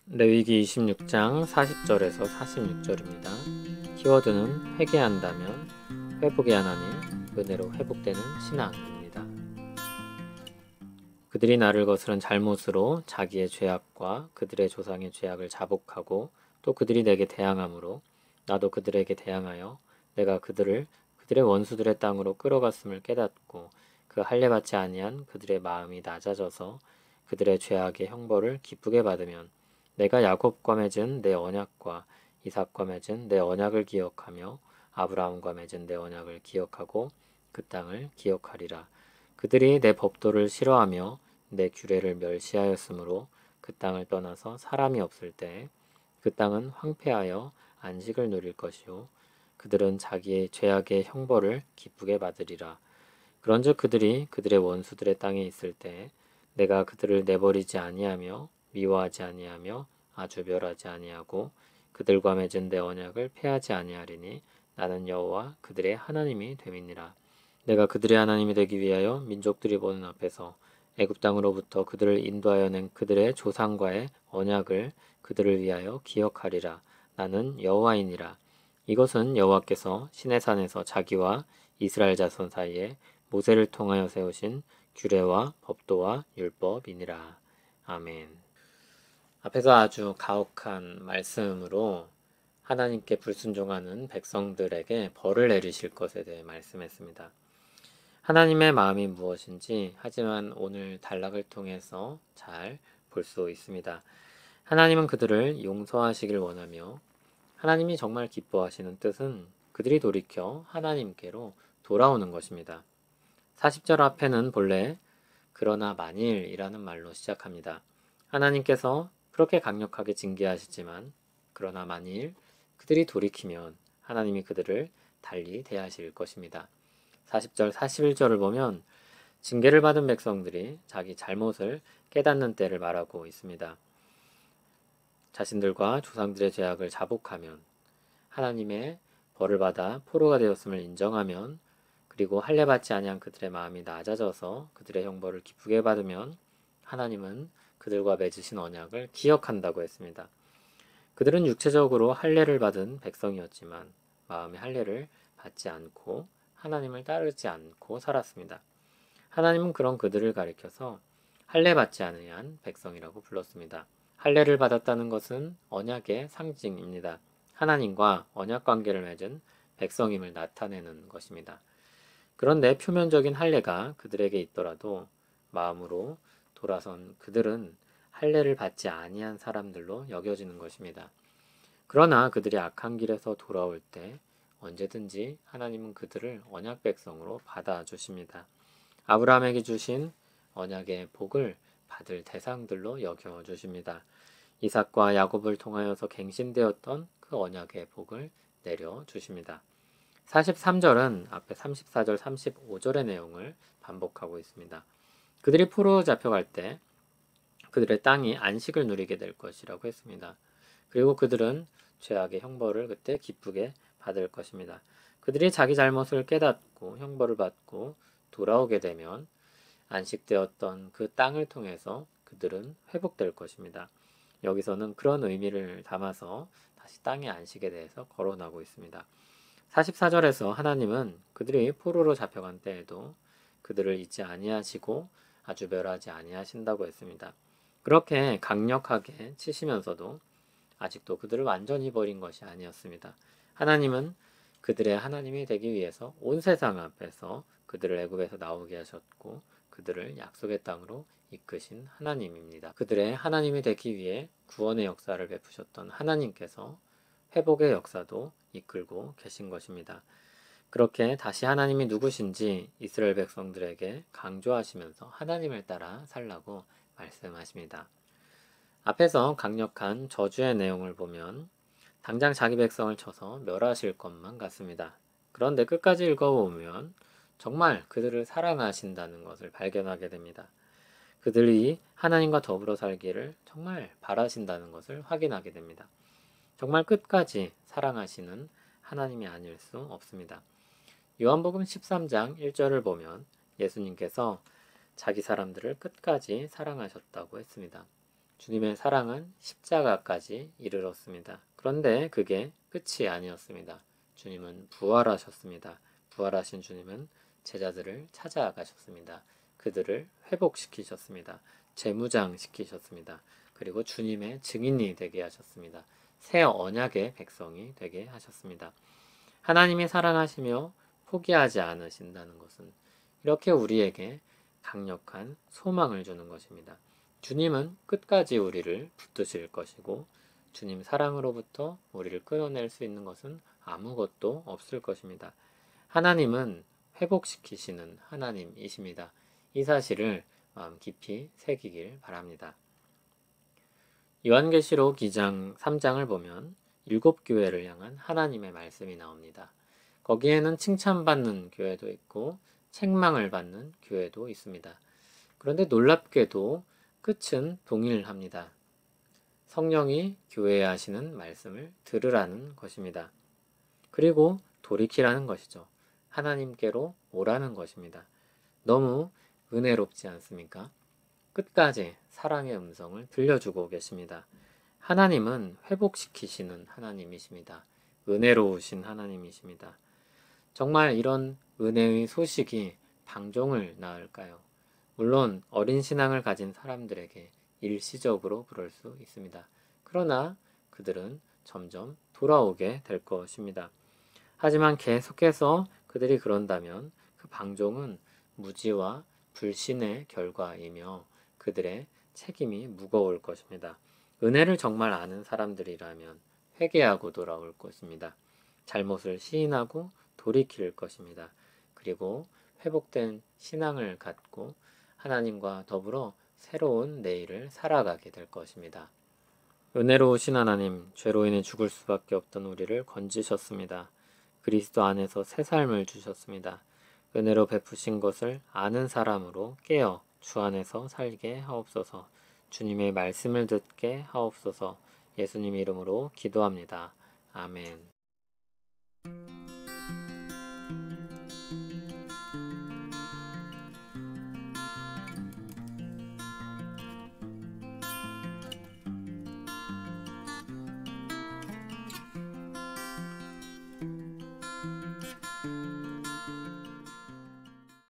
레위기 26장 40절에서 46절입니다. 키워드는 회개한다면 회복의 하나님, 은혜로 회복되는 신앙입니다. 그들이 나를 거스른 잘못으로 자기의 죄악과 그들의 조상의 죄악을 자복하고 또 그들이 내게 대항함으로 나도 그들에게 대항하여 내가 그들의 원수들의 땅으로 끌어갔음을 깨닫고 그 할례받지 아니한 그들의 마음이 낮아져서 그들의 죄악의 형벌을 기쁘게 받으면 내가 야곱과 맺은 내 언약과 이삭과 맺은 내 언약을 기억하며 아브라함과 맺은 내 언약을 기억하고 그 땅을 기억하리라. 그들이 내 법도를 싫어하며 내 규례를 멸시하였으므로 그 땅을 떠나서 사람이 없을 때 그 땅은 황폐하여 안식을 누릴 것이요 그들은 자기의 죄악의 형벌을 기쁘게 받으리라. 그런즉 그들이 그들의 원수들의 땅에 있을 때 내가 그들을 내버리지 아니하며 미워하지 아니하며 아주 멸하지 아니하고 그들과 맺은 내 언약을 폐하지 아니하리니 나는 여호와 그들의 하나님이 됨이니라. 내가 그들의 하나님이 되기 위하여 민족들이 보는 앞에서 애굽 땅으로부터 그들을 인도하여 낸 그들의 조상과의 언약을 그들을 위하여 기억하리라. 나는 여호와이니라. 이것은 여호와께서 시내산에서 자기와 이스라엘 자손 사이에 모세를 통하여 세우신 규례와 법도와 율법이니라. 아멘. 앞에서 아주 가혹한 말씀으로 하나님께 불순종하는 백성들에게 벌을 내리실 것에 대해 말씀했습니다. 하나님의 마음이 무엇인지 하지만 오늘 단락을 통해서 잘 볼 수 있습니다. 하나님은 그들을 용서하시길 원하며 하나님이 정말 기뻐하시는 뜻은 그들이 돌이켜 하나님께로 돌아오는 것입니다. 40절 앞에는 본래 그러나 만일이라는 말로 시작합니다. 하나님께서 그렇게 강력하게 징계하시지만 그러나 만일 그들이 돌이키면 하나님이 그들을 달리 대하실 것입니다. 40절, 41절을 보면 징계를 받은 백성들이 자기 잘못을 깨닫는 때를 말하고 있습니다. 자신들과 조상들의 죄악을 자복하면 하나님의 벌을 받아 포로가 되었음을 인정하면 그리고 할례받지 아니한 그들의 마음이 낮아져서 그들의 형벌을 기쁘게 받으면 하나님은 그들과 맺으신 언약을 기억한다고 했습니다. 그들은 육체적으로 할례를 받은 백성이었지만 마음의 할례를 받지 않고 하나님을 따르지 않고 살았습니다. 하나님은 그런 그들을 가리켜서 할례받지 않은 백성이라고 불렀습니다. 할례를 받았다는 것은 언약의 상징입니다. 하나님과 언약 관계를 맺은 백성임을 나타내는 것입니다. 그런데 표면적인 할례가 그들에게 있더라도 마음으로 돌아선 그들은 할례를 받지 아니한 사람들로 여겨지는 것입니다. 그러나 그들이 악한 길에서 돌아올 때 언제든지 하나님은 그들을 언약 백성으로 받아주십니다. 아브라함에게 주신 언약의 복을 받을 대상들로 여겨주십니다. 이삭과 야곱을 통하여서 갱신되었던 그 언약의 복을 내려주십니다. 43절은 앞에 34절, 35절의 내용을 반복하고 있습니다. 그들이 포로 잡혀갈 때 그들의 땅이 안식을 누리게 될 것이라고 했습니다. 그리고 그들은 죄악의 형벌을 그때 기쁘게 받을 것입니다. 그들이 자기 잘못을 깨닫고 형벌을 받고 돌아오게 되면 안식되었던 그 땅을 통해서 그들은 회복될 것입니다. 여기서는 그런 의미를 담아서 다시 땅의 안식에 대해서 거론하고 있습니다. 44절에서 하나님은 그들이 포로로 잡혀간 때에도 그들을 잊지 아니하시고 아주 멸하지 아니하신다고 했습니다. 그렇게 강력하게 치시면서도 아직도 그들을 완전히 버린 것이 아니었습니다. 하나님은 그들의 하나님이 되기 위해서 온 세상 앞에서 그들을 애굽에서 나오게 하셨고 그들을 약속의 땅으로 이끄신 하나님입니다. 그들의 하나님이 되기 위해 구원의 역사를 베푸셨던 하나님께서 회복의 역사도 이끌고 계신 것입니다. 그렇게 다시 하나님이 누구신지 이스라엘 백성들에게 강조하시면서 하나님을 따라 살라고 말씀하십니다. 앞에서 강력한 저주의 내용을 보면 당장 자기 백성을 쳐서 멸하실 것만 같습니다. 그런데 끝까지 읽어보면 정말 그들을 사랑하신다는 것을 발견하게 됩니다. 그들이 하나님과 더불어 살기를 정말 바라신다는 것을 확인하게 됩니다. 정말 끝까지 사랑하시는 하나님이 아닐 수 없습니다. 요한복음 13장 1절을 보면 예수님께서 자기 사람들을 끝까지 사랑하셨다고 했습니다. 주님의 사랑은 십자가까지 이르렀습니다. 그런데 그게 끝이 아니었습니다. 주님은 부활하셨습니다. 부활하신 주님은 제자들을 찾아가셨습니다. 그들을 회복시키셨습니다. 재무장시키셨습니다. 그리고 주님의 증인이 되게 하셨습니다. 새 언약의 백성이 되게 하셨습니다. 하나님이 사랑하시며 포기하지 않으신다는 것은 이렇게 우리에게 강력한 소망을 주는 것입니다. 주님은 끝까지 우리를 붙드실 것이고 주님 사랑으로부터 우리를 끊어낼 수 있는 것은 아무것도 없을 것입니다. 하나님은 회복시키시는 하나님이십니다. 이 사실을 마음 깊이 새기길 바랍니다. 요한계시록 2장 3장을 보면 7교회를 향한 하나님의 말씀이 나옵니다. 거기에는 칭찬받는 교회도 있고 책망을 받는 교회도 있습니다. 그런데 놀랍게도 끝은 동일합니다. 성령이 교회에 하시는 말씀을 들으라는 것입니다. 그리고 돌이키라는 것이죠. 하나님께로 오라는 것입니다. 너무 은혜롭지 않습니까? 끝까지 사랑의 음성을 들려주고 계십니다. 하나님은 회복시키시는 하나님이십니다. 은혜로우신 하나님이십니다. 정말 이런 은혜의 소식이 방종을 낳을까요? 물론 어린 신앙을 가진 사람들에게 일시적으로 그럴 수 있습니다. 그러나 그들은 점점 돌아오게 될 것입니다. 하지만 계속해서 그들이 그런다면 그 방종은 무지와 불신의 결과이며 그들의 책임이 무거울 것입니다. 은혜를 정말 아는 사람들이라면 회개하고 돌아올 것입니다. 잘못을 시인하고 돌이킬 것입니다. 그리고 회복된 신앙을 갖고 하나님과 더불어 새로운 내일을 살아가게 될 것입니다. 은혜로우신 하나님, 죄로 인해 죽을 수밖에 없던 우리를 건지셨습니다. 그리스도 안에서 새 삶을 주셨습니다. 은혜로 베푸신 것을 아는 사람으로 깨어 주 안에서 살게 하옵소서. 주님의 말씀을 듣게 하옵소서. 예수님 이름으로 기도합니다. 아멘.